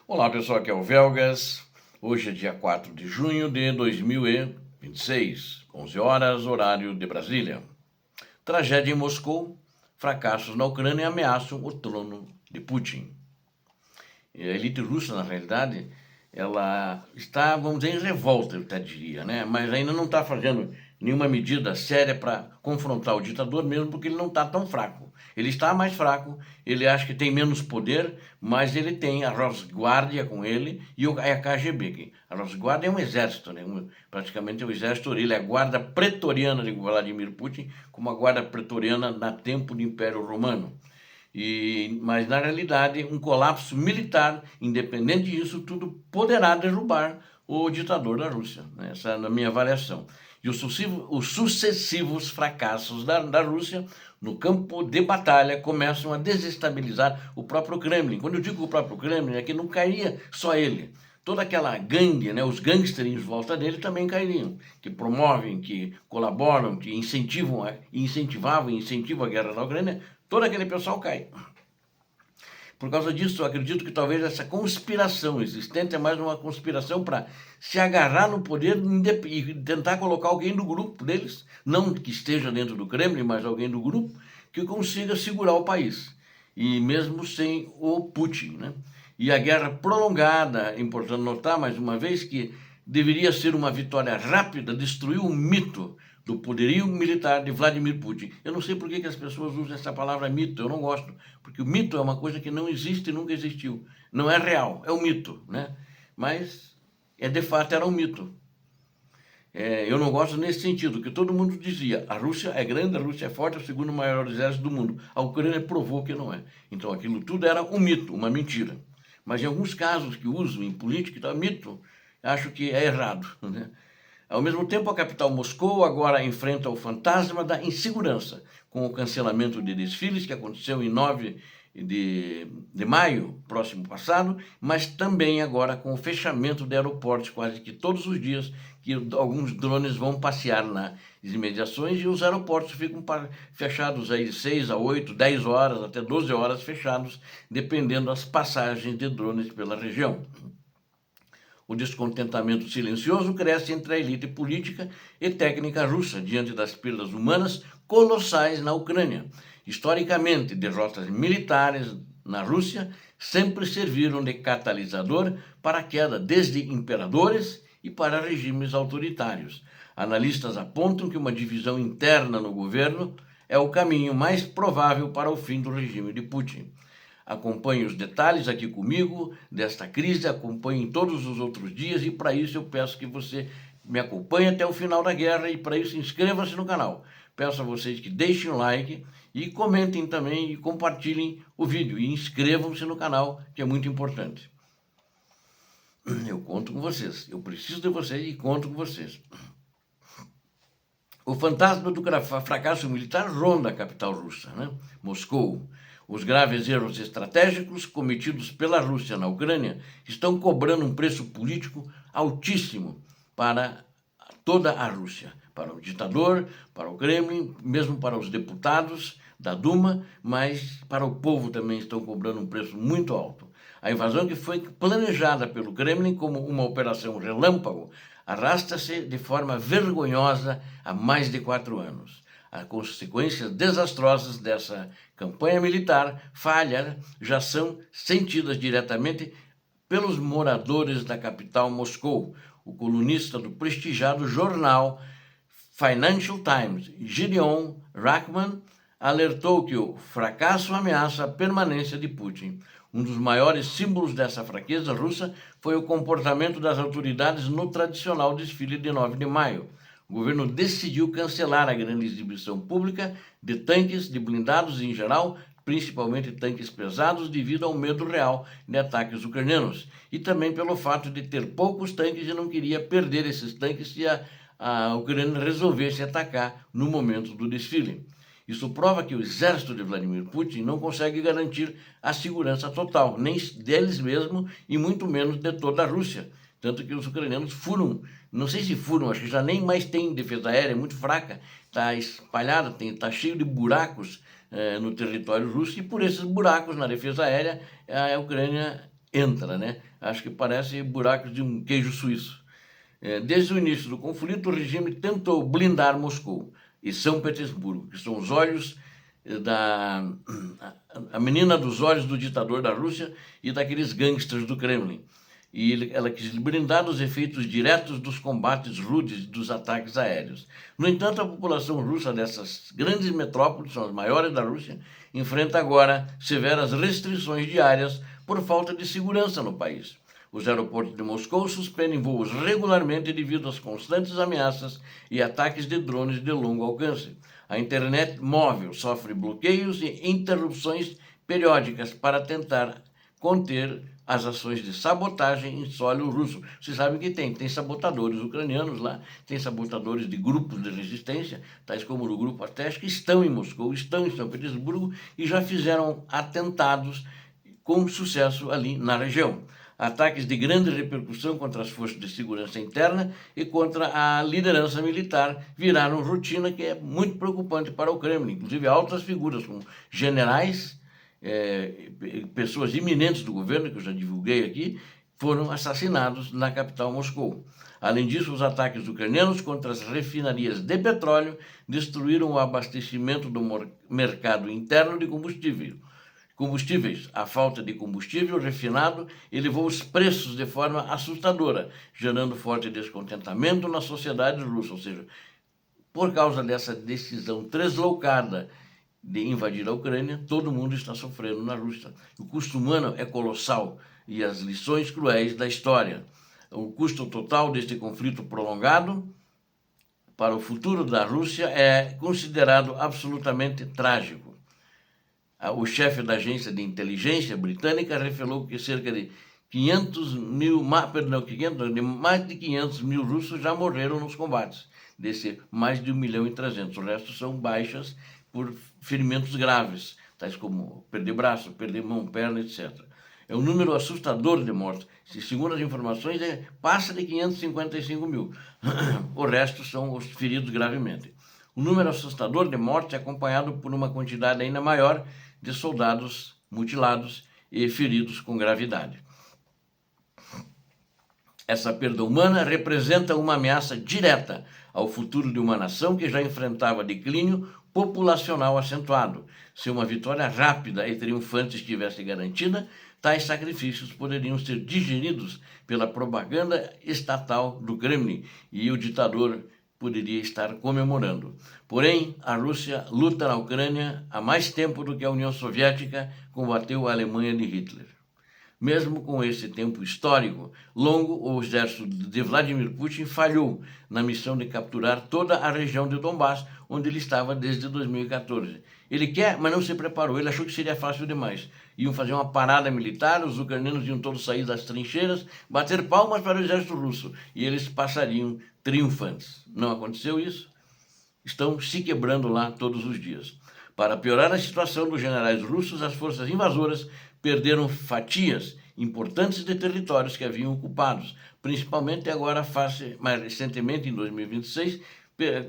Olá pessoal, aqui é o Velgas. Hoje é dia 4 de junho de 2026, 11 horas, horário de Brasília. Tragédia em Moscou, fracassos na Ucrânia ameaçam o trono de Putin. A elite russa, na realidade, ela está, vamos dizer, em revolta, eu até diria, né? Mas ainda não está fazendo nenhuma medida séria para confrontar o ditador, mesmo porque ele não está tão fraco. Ele está mais fraco, ele acha que tem menos poder, mas ele tem a Rosguardia com ele e a KGB. A Rosguardia é um exército, né? Praticamente é o exército, ele é a guarda pretoriana de Vladimir Putin, como a guarda pretoriana na tempo do Império Romano. Mas, na realidade, um colapso militar, independente disso, tudo poderá derrubar o ditador da Rússia. Né? Essa é a minha avaliação. E os sucessivos fracassos da Rússia no campo de batalha começam a desestabilizar o próprio Kremlin. Quando eu digo o próprio Kremlin, é que não cairia só ele. Toda aquela gangue, né, os gangsters em volta dele também cairiam, que promovem, que colaboram, que incentivam a guerra na Ucrânia, todo aquele pessoal cai. Por causa disso, eu acredito que talvez essa conspiração existente é mais uma conspiração para se agarrar no poder e tentar colocar alguém do grupo deles, não que esteja dentro do Kremlin, mas alguém do grupo, que consiga segurar o país. E mesmo sem o Putin, né? E a guerra prolongada, é importante notar mais uma vez que deveria ser uma vitória rápida, destruir o mito do poderio militar de Vladimir Putin. Eu não sei por que as pessoas usam essa palavra mito, eu não gosto, porque o mito é uma coisa que não existe e nunca existiu. Não é real, é um mito, né? Mas, de fato, era um mito. Eu não gosto nesse sentido, que todo mundo dizia, a Rússia é grande, a Rússia é forte, é o segundo maior exército do mundo. A Ucrânia provou que não é. Então aquilo tudo era um mito, uma mentira. Mas em alguns casos que usam em política, então, mito, acho que é errado, né? Ao mesmo tempo, a capital Moscou agora enfrenta o fantasma da insegurança, com o cancelamento de desfiles que aconteceu em 9 de maio, próximo passado, mas também agora com o fechamento de aeroportos quase que todos os dias, que alguns drones vão passear nas imediações e os aeroportos ficam fechados aí de 6 a 8, 10 horas, até 12 horas fechados, dependendo das passagens de drones pela região. O descontentamento silencioso cresce entre a elite política e técnica russa diante das perdas humanas colossais na Ucrânia. Historicamente, derrotas militares na Rússia sempre serviram de catalisador para a queda desde imperadores e para regimes autoritários. Analistas apontam que uma divisão interna no governo é o caminho mais provável para o fim do regime de Putin. Acompanhe os detalhes aqui comigo desta crise, acompanhe todos os outros dias e para isso eu peço que você me acompanhe até o final da guerra e para isso inscreva-se no canal. Peço a vocês que deixem o like e comentem também e compartilhem o vídeo e inscrevam-se no canal, que é muito importante. Eu conto com vocês, eu preciso de vocês e conto com vocês. O fantasma do fracasso militar ronda a capital russa, né? Moscou. Os graves erros estratégicos cometidos pela Rússia na Ucrânia estão cobrando um preço político altíssimo para toda a Rússia, para o ditador, para o Kremlin, mesmo para os deputados da Duma, mas para o povo também estão cobrando um preço muito alto. A invasão, que foi planejada pelo Kremlin como uma operação relâmpago, arrasta-se de forma vergonhosa há mais de 4 anos. As consequências desastrosas dessa campanha militar falha já são sentidas diretamente pelos moradores da capital Moscou. O colunista do prestigiado jornal Financial Times, Gideon Rachman, alertou que o fracasso ameaça a permanência de Putin. Um dos maiores símbolos dessa fraqueza russa foi o comportamento das autoridades no tradicional desfile de 9 de maio. O governo decidiu cancelar a grande exibição pública de tanques, de blindados em geral, principalmente tanques pesados, devido ao medo real de ataques ucranianos. E também pelo fato de ter poucos tanques e não queria perder esses tanques se a Ucrânia resolvesse atacar no momento do desfile. Isso prova que o exército de Vladimir Putin não consegue garantir a segurança total, nem deles mesmos e muito menos de toda a Rússia. Tanto que os ucranianos furam, não sei se furam, acho que já nem mais tem defesa aérea, é muito fraca, está espalhada, está cheio de buracos no território russo, e por esses buracos na defesa aérea, a Ucrânia entra, né? Acho que parece buracos de um queijo suíço. Desde o início do conflito, o regime tentou blindar Moscou e São Petersburgo, que são os olhos da a menina dos olhos do ditador da Rússia e daqueles gangsters do Kremlin. E ela quis blindar dos efeitos diretos dos combates rudes dos ataques aéreos. No entanto, a população russa dessas grandes metrópoles, são as maiores da Rússia, enfrenta agora severas restrições diárias por falta de segurança no país. Os aeroportos de Moscou suspendem voos regularmente devido às constantes ameaças e ataques de drones de longo alcance. A internet móvel sofre bloqueios e interrupções periódicas para tentar conter as ações de sabotagem em solo russo. Vocês sabem que tem sabotadores ucranianos lá, tem sabotadores de grupos de resistência, tais como o grupo Atesh, que estão em Moscou, estão em São Petersburgo e já fizeram atentados com sucesso ali na região. Ataques de grande repercussão contra as forças de segurança interna e contra a liderança militar viraram rotina, que é muito preocupante para o Kremlin. Inclusive, altas figuras como generais, pessoas iminentes do governo, que eu já divulguei aqui, foram assassinados na capital Moscou. Além disso, os ataques ucranianos contra as refinarias de petróleo destruíram o abastecimento do mercado interno de combustíveis. A falta de combustível refinado elevou os preços de forma assustadora, gerando forte descontentamento na sociedade russa. Ou seja, por causa dessa decisão translocada de invadir a Ucrânia, todo mundo está sofrendo na Rússia. O custo humano é colossal e as lições cruéis da história. O custo total deste conflito prolongado para o futuro da Rússia é considerado absolutamente trágico. O chefe da agência de inteligência britânica revelou que cerca de mais de 500 mil russos já morreram nos combates, desse mais de 1.300.000. O resto são baixas por ferimentos graves, tais como perder braço, perder mão, perna, etc. É um número assustador de mortes. Segundo as informações, passa de 555 mil. O resto são os feridos gravemente. O número assustador de mortes é acompanhado por uma quantidade ainda maior de soldados mutilados e feridos com gravidade. Essa perda humana representa uma ameaça direta ao futuro de uma nação que já enfrentava declínio populacional acentuado. Se uma vitória rápida e triunfante estivesse garantida, tais sacrifícios poderiam ser digeridos pela propaganda estatal do Kremlin e o ditador poderia estar comemorando. Porém, a Rússia luta na Ucrânia há mais tempo do que a União Soviética combateu a Alemanha de Hitler. Mesmo com esse tempo histórico longo, o exército de Vladimir Putin falhou na missão de capturar toda a região de Donbass, onde ele estava desde 2014. Ele quer, mas não se preparou. Ele achou que seria fácil demais. Iam fazer uma parada militar, os ucranianos iam todos sair das trincheiras, bater palmas para o exército russo, e eles passariam triunfantes. Não aconteceu isso. Estão se quebrando lá todos os dias. Para piorar a situação dos generais russos, as forças invasoras perderam fatias importantes de territórios que haviam ocupados, principalmente agora, mais recentemente, em 2026,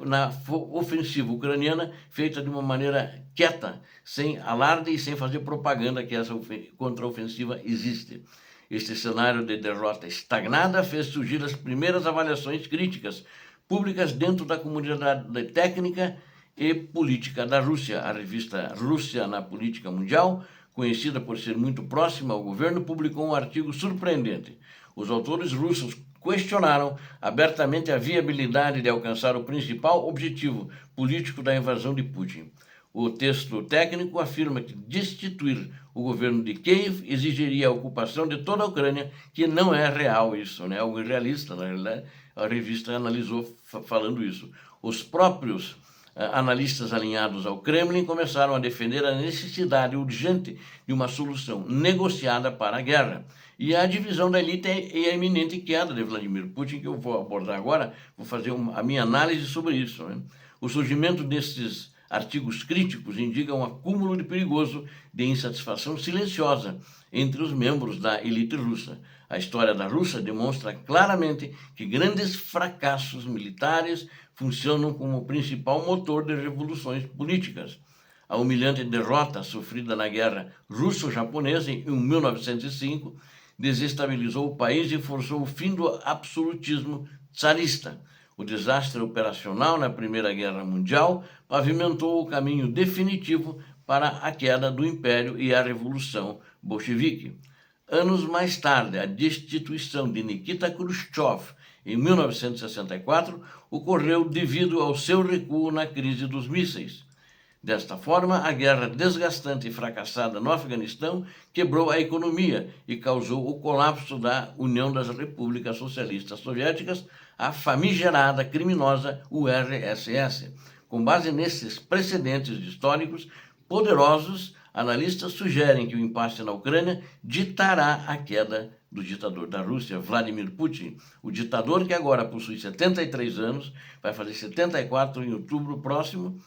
na ofensiva ucraniana, feita de uma maneira quieta, sem alarde e sem fazer propaganda que essa contraofensiva existe. Este cenário de derrota estagnada fez surgir as primeiras avaliações críticas públicas dentro da comunidade técnica e política da Rússia. A revista Rússia na Política Mundial, conhecida por ser muito próxima ao governo, publicou um artigo surpreendente. Os autores russos questionaram abertamente a viabilidade de alcançar o principal objetivo político da invasão de Putin. O texto técnico afirma que destituir o governo de Kiev exigiria a ocupação de toda a Ucrânia, que não é real isso, né? É algo irrealista, na realidade. A revista analisou falando isso. Os próprios analistas alinhados ao Kremlin começaram a defender a necessidade urgente de uma solução negociada para a guerra. E a divisão da elite e a iminente queda de Vladimir Putin, que eu vou abordar agora, vou fazer a minha análise sobre isso, né? O surgimento desses artigos críticos indica um acúmulo de perigoso de insatisfação silenciosa entre os membros da elite russa. A história da Rússia demonstra claramente que grandes fracassos militares funcionam como o principal motor de revoluções políticas. A humilhante derrota sofrida na guerra russo-japonesa em 1905 desestabilizou o país e forçou o fim do absolutismo tsarista. O desastre operacional na Primeira Guerra Mundial pavimentou o caminho definitivo para a queda do Império e a Revolução Bolchevique. Anos mais tarde, a destituição de Nikita Khrushchev, em 1964, ocorreu devido ao seu recuo na crise dos mísseis. Desta forma, a guerra desgastante e fracassada no Afeganistão quebrou a economia e causou o colapso da União das Repúblicas Socialistas Soviéticas, a famigerada criminosa URSS. Com base nesses precedentes históricos poderosos, analistas sugerem que o impasse na Ucrânia ditará a queda do ditador da Rússia, Vladimir Putin. O ditador, que agora possui 73 anos, vai fazer 74 em outubro próximo.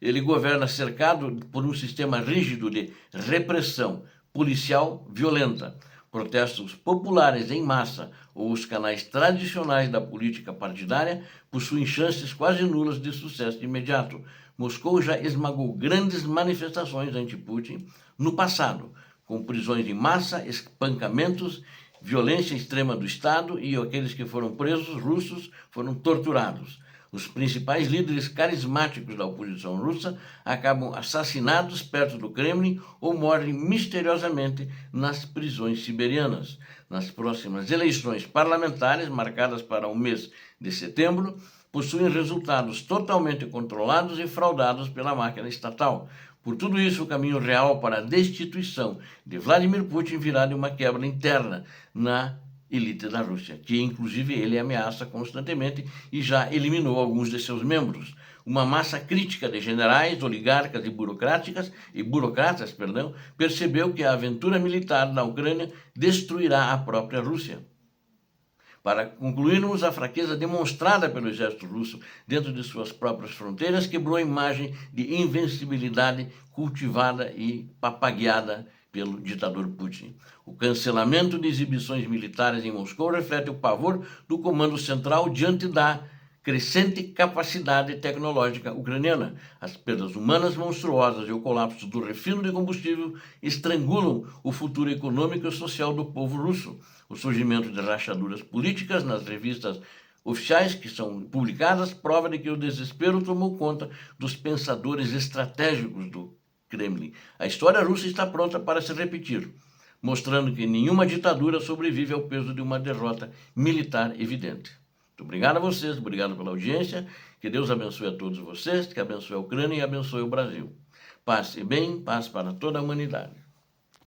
Ele governa cercado por um sistema rígido de repressão policial violenta. Protestos populares em massa ou os canais tradicionais da política partidária possuem chances quase nulas de sucesso imediato. Moscou já esmagou grandes manifestações anti-Putin no passado, com prisões em massa, espancamentos, violência extrema do Estado, e aqueles que foram presos russos foram torturados. Os principais líderes carismáticos da oposição russa acabam assassinados perto do Kremlin ou morrem misteriosamente nas prisões siberianas. Nas próximas eleições parlamentares, marcadas para o mês de setembro, possuem resultados totalmente controlados e fraudados pela máquina estatal. Por tudo isso, o caminho real para a destituição de Vladimir Putin virá de uma quebra interna na elite da Rússia, que inclusive ele ameaça constantemente e já eliminou alguns de seus membros. Uma massa crítica de generais, oligarcas e burocratas, percebeu que a aventura militar na Ucrânia destruirá a própria Rússia. Para concluirmos, a fraqueza demonstrada pelo exército russo dentro de suas próprias fronteiras quebrou a imagem de invencibilidade cultivada e papagueada pelo ditador Putin. O cancelamento de exibições militares em Moscou reflete o pavor do comando central diante da crescente capacidade tecnológica ucraniana. As perdas humanas monstruosas e o colapso do refino de combustível estrangulam o futuro econômico e social do povo russo. O surgimento de rachaduras políticas nas revistas oficiais que são publicadas prova de que o desespero tomou conta dos pensadores estratégicos do Kremlin. A história russa está pronta para se repetir, mostrando que nenhuma ditadura sobrevive ao peso de uma derrota militar evidente. Muito obrigado a vocês, obrigado pela audiência, que Deus abençoe a todos vocês, que abençoe a Ucrânia e abençoe o Brasil. Paz e bem, paz para toda a humanidade.